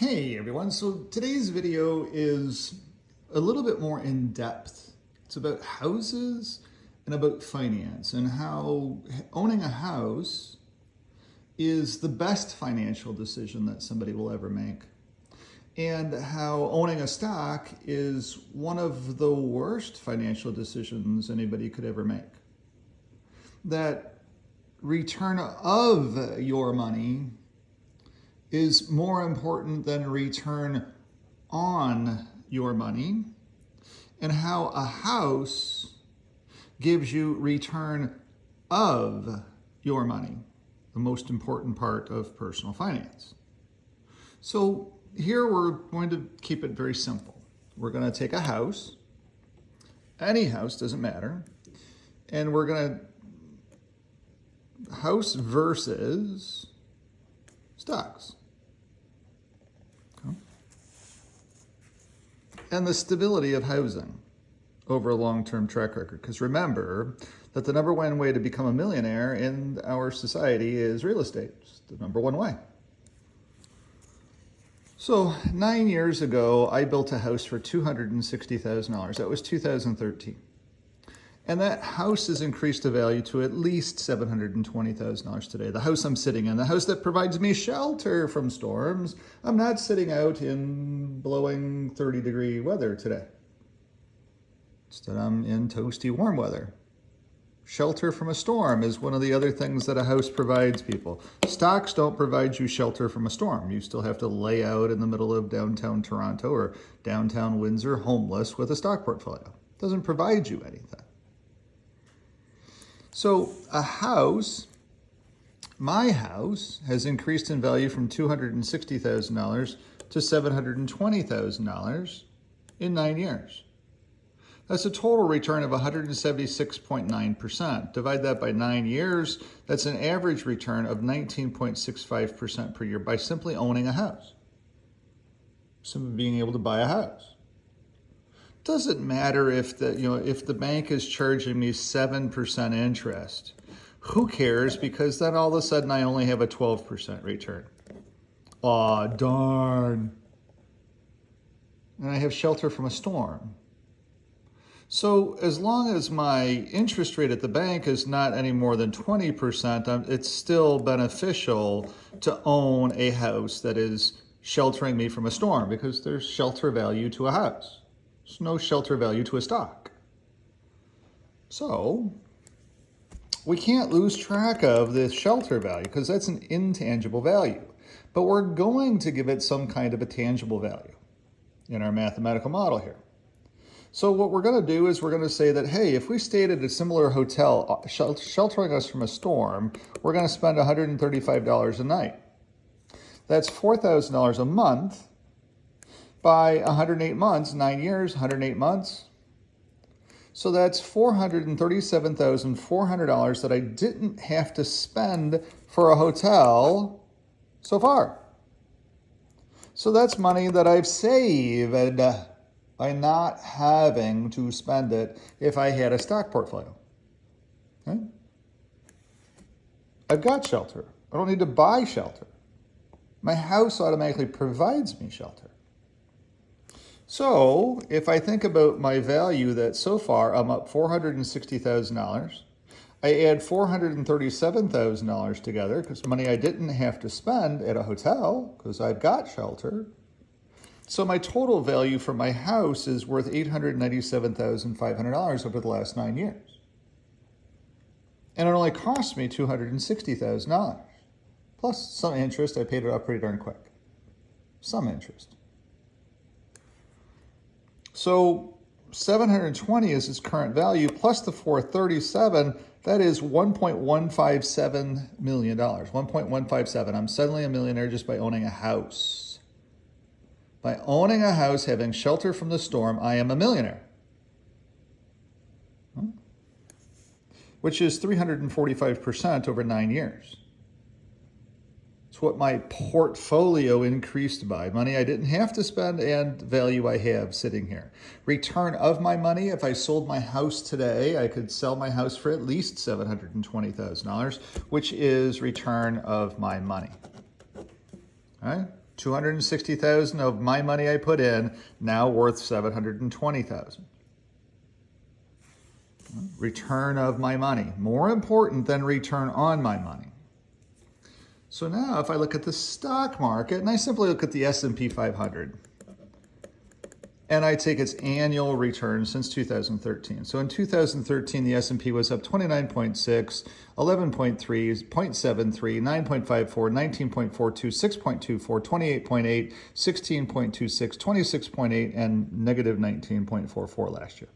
Hey everyone, so today's video is a little bit more in depth. It's about houses and about finance and how owning a house is the best financial decision that somebody will ever make. And how owning a stock is one of the worst financial decisions anybody could ever make. That return of your money is more important than return on your money, and how a house gives you return of your money, the most important part of personal finance. So here we're going to keep it very simple. We're going to take a house, any house, doesn't matter, and we're going to house versus stocks. Okay. And the stability of housing over a long-term track record. Because remember that the number one way to become a millionaire in our society is real estate. It's the number one way. So 9 years ago, I built a house for $260,000. That was 2013. And that house has increased the value to at least $720,000 today. The house I'm sitting in, the house that provides me shelter from storms. I'm not sitting out in blowing 30-degree weather today. Instead, I'm in toasty warm weather. Shelter from a storm is one of the other things that a house provides people. Stocks don't provide you shelter from a storm. You still have to lay out in the middle of downtown Toronto or downtown Windsor homeless with a stock portfolio. It doesn't provide you anything. So a house, my house, has increased in value from $260,000 to $720,000 in 9 years. That's a total return of 176.9%. Divide that by 9 years, that's an average return of 19.65% per year by simply owning a house. Simply being able to buy a house. Doesn't matter if the bank is charging me 7% interest. Who cares? Because then all of a sudden I only have a 12% return. Aw, darn. And I have shelter from a storm. So as long as my interest rate at the bank is not any more than 20%, it's still beneficial to own a house that is sheltering me from a storm, because there's shelter value to a house. There's no shelter value to a stock. So we can't lose track of this shelter value because that's an intangible value. But we're going to give it some kind of a tangible value in our mathematical model here. So what we're going to do is we're going to say that, hey, if we stayed at a similar hotel sheltering us from a storm, we're going to spend $135 a night. That's $4,000 a month. By 108 months, 9 years, 108 months. So that's $437,400 that I didn't have to spend for a hotel so far. So that's money that I've saved by not having to spend it if I had a stock portfolio. Okay? I've got shelter. I don't need to buy shelter. My house automatically provides me shelter. So if I think about my value, that so far I'm up $460,000. I add $437,000 together because money I didn't have to spend at a hotel because I've got shelter. So my total value for my house is worth $897,500 over the last 9 years. And it only cost me $260,000. Plus some interest. I paid it off pretty darn quick. Some interest. So 720 is its current value, plus the 437, that is $1.157 million. 1.157. I'm suddenly a millionaire just by owning a house. By owning a house, having shelter from the storm, I am a millionaire. Which is 345% over 9 years. It's what my portfolio increased by. Money I didn't have to spend and value I have sitting here. Return of my money, if I sold my house today, I could sell my house for at least $720,000, which is return of my money. All right? 260,000 of my money I put in, now worth 720,000. Return of my money, more important than return on my money. So now if I look at the stock market, and I simply look at the S&P 500, and I take its annual return since 2013. So in 2013, the S&P was up 29.6, 11.3, 0.73, 9.54, 19.42, 6.24, 28.8, 16.26, 26.8, and negative 19.44 last year.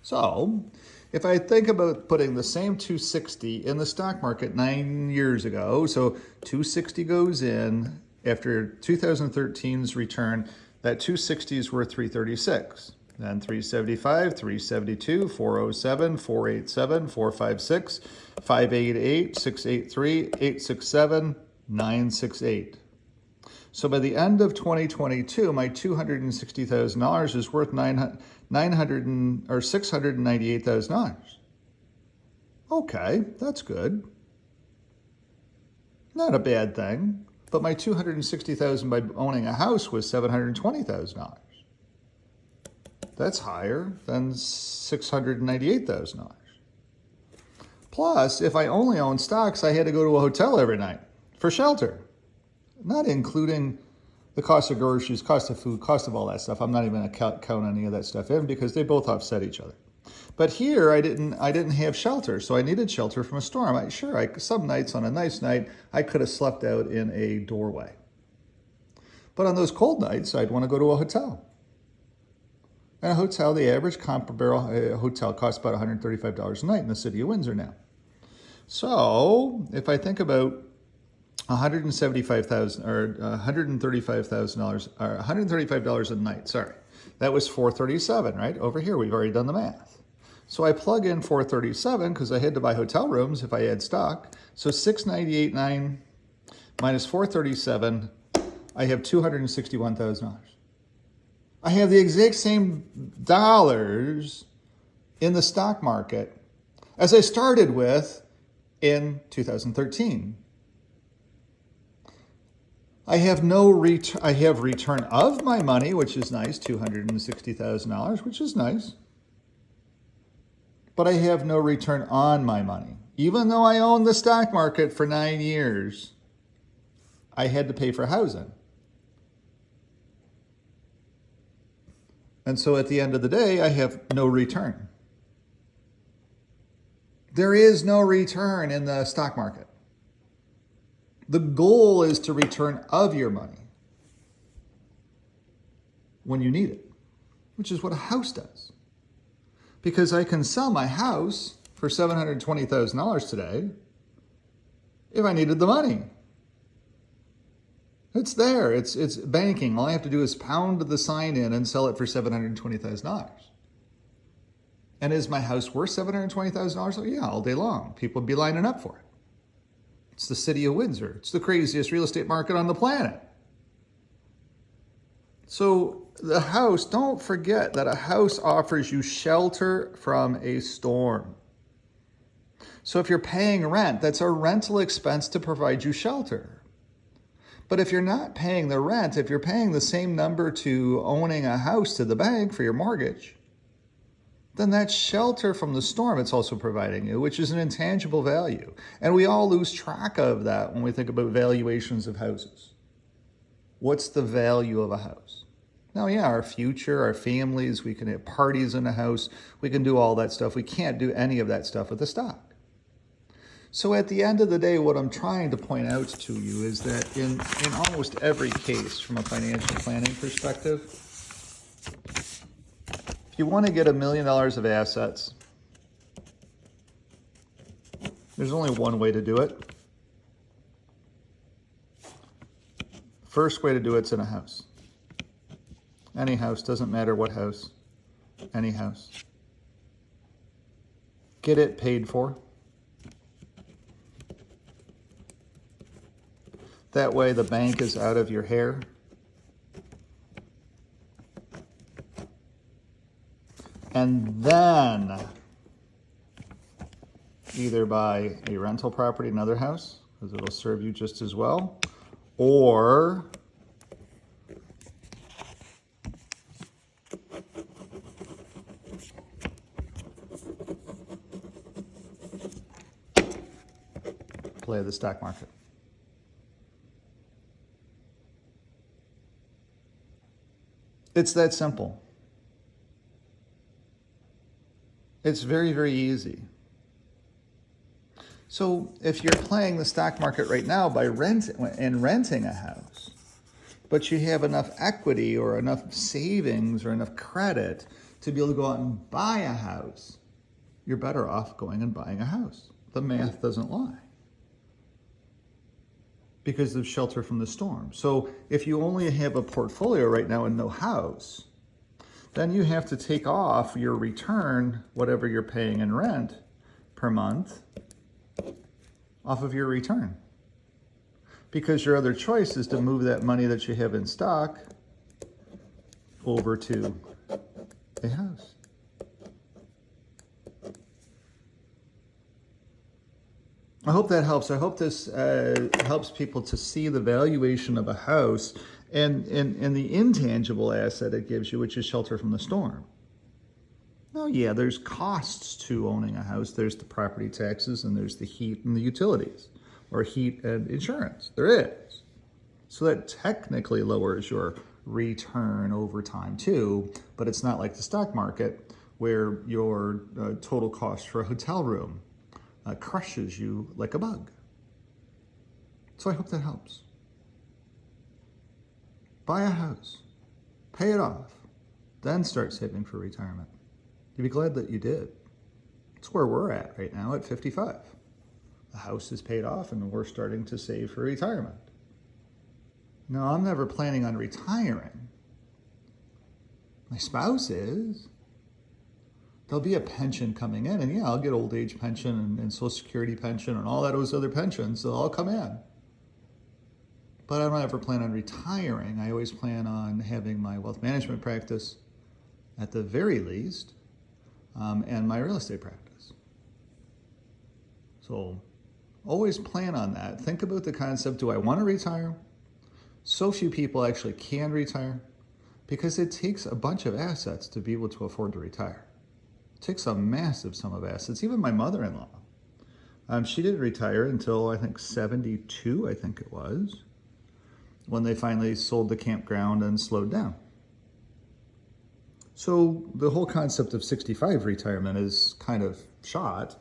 So if I think about putting the same 260 in the stock market 9 years ago, so 260 goes in after 2013's return, that 260 is worth 336. Then 375, 372, 407, 487, 456, 588, 683, 867, 968. So by the end of 2022, my $260,000 is worth $698,000. Okay, that's good. Not a bad thing. But my $260,000 by owning a house was $720,000. That's higher than $698,000. Plus, if I only owned stocks, I had to go to a hotel every night for shelter, not including the cost of groceries, cost of food, cost of all that stuff. I'm not even going to count any of that stuff in because they both offset each other. But here I didn't have shelter, so I needed shelter from a storm. Some nights on a nice night, I could have slept out in a doorway. But on those cold nights, I'd want to go to a hotel. And a hotel, the average comparable hotel costs about $135 a night in the city of Windsor now. So if I think about $135,000 or $135,000 or $135 a night, sorry, that was $437, right? Over here, we've already done the math. So I plug in 437 because I had to buy hotel rooms if I had stock. So 698.9 minus 437, I have $261,000. I have the exact same dollars in the stock market as I started with in 2013. I have return of my money, which is nice, $260,000, which is nice. But I have no return on my money. Even though I owned the stock market for 9 years, I had to pay for housing. And so at the end of the day, I have no return. There is no return in the stock market. The goal is to return of your money when you need it, which is what a house does. Because I can sell my house for $720,000 today if I needed the money. It's there. It's banking. All I have to do is pound the sign in and sell it for $720,000. And is my house worth $720,000? Oh, yeah, all day long. People would be lining up for it. It's the city of Windsor. It's the craziest real estate market on the planet. So the house, don't forget that a house offers you shelter from a storm. So if you're paying rent, that's a rental expense to provide you shelter. But if you're not paying the rent, if you're paying the same number to owning a house to the bank for your mortgage, then that's shelter from the storm it's also providing you, which is an intangible value. And we all lose track of that when we think about valuations of houses. What's the value of a house? Now, yeah, our future, our families, we can have parties in a house, we can do all that stuff. We can't do any of that stuff with the stock. So at the end of the day, what I'm trying to point out to you is that in almost every case, from a financial planning perspective, if you want to get $1 million of assets, there's only one way to do it. First way to do it's in a house. Any house, doesn't matter what house, any house. Get it paid for. That way the bank is out of your hair. And then either buy a rental property, another house, because it'll serve you just as well, or play of the stock market. It's that simple. It's very, very easy. So if you're playing the stock market right now by renting a house, but you have enough equity or enough savings or enough credit to be able to go out and buy a house, you're better off going and buying a house. The math doesn't lie because of shelter from the storm. So if you only have a portfolio right now and no house, then you have to take off your return, whatever you're paying in rent per month, off of your return. Because your other choice is to move that money that you have in stock over to a house. I hope that helps. I hope this helps people to see the valuation of a house and the intangible asset it gives you, which is shelter from the storm. Oh yeah, there's costs to owning a house. There's the property taxes and there's the heat and the utilities, or heat and insurance. There is. So that technically lowers your return over time too, but it's not like the stock market where your total cost for a hotel room crushes you like a bug. So I hope that helps. Buy a house, pay it off, then start saving for retirement. You'd be glad that you did. It's where we're at right now at 55. The house is paid off and we're starting to save for retirement. No, I'm never planning on retiring. My spouse is. There'll be a pension coming in, and yeah, I'll get old age pension and Social Security pension and all those other pensions. They'll all come in. But I don't ever plan on retiring. I always plan on having my wealth management practice at the very least, and my real estate practice. So always plan on that. Think about the concept, do I want to retire? So few people actually can retire because it takes a bunch of assets to be able to afford to retire. It takes a massive sum of assets. Even my mother-in-law, she didn't retire until I think 72, I think it was, when they finally sold the campground and slowed down. So the whole concept of 65 retirement is kind of shot.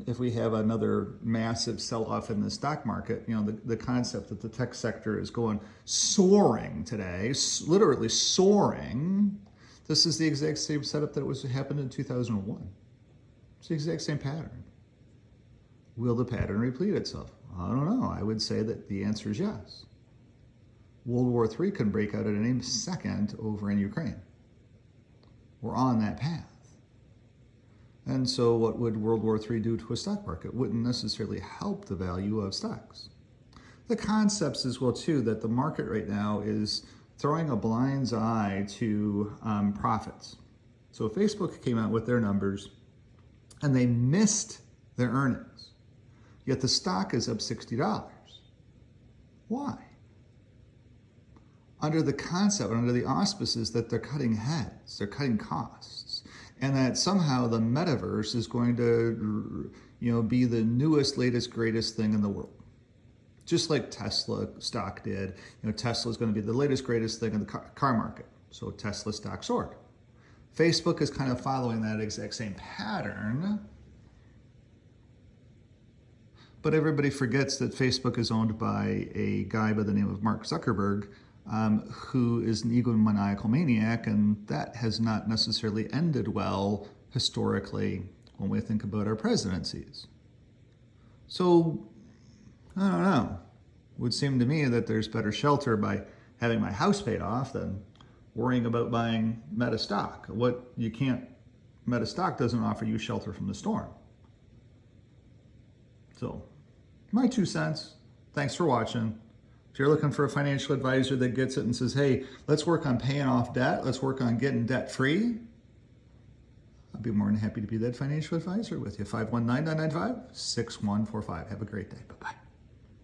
If we have another massive sell-off in the stock market, you know, the concept that the tech sector is going soaring today, literally soaring. This is the exact same setup that happened in 2001. It's the exact same pattern. Will the pattern repeat itself? I don't know. I would say that the answer is yes. World War III can break out at any second over in Ukraine. We're on that path. And so what would World War III do to a stock market? Wouldn't necessarily help the value of stocks. The concepts as well too, that the market right now is throwing a blind eye to profits. So Facebook came out with their numbers and they missed their earnings. Yet the stock is up $60. Why? Under the concept, under the auspices that they're cutting heads, they're cutting costs, and that somehow the metaverse is going to, be the newest, latest, greatest thing in the world. Just like Tesla stock did. Tesla is going to be the latest, greatest thing in the car market. So Tesla stock soared. Facebook is kind of following that exact same pattern. But everybody forgets that Facebook is owned by a guy by the name of Mark Zuckerberg, who is an egomaniacal maniac, and that has not necessarily ended well historically when we think about our presidencies. So, I don't know. It would seem to me that there's better shelter by having my house paid off than worrying about buying Meta stock. Meta stock doesn't offer you shelter from the storm. So, my 2 cents. Thanks for watching. If you're looking for a financial advisor that gets it and says, hey, let's work on paying off debt, let's work on getting debt free, I'd be more than happy to be that financial advisor with you. 519-995-6145. Have a great day. Bye-bye.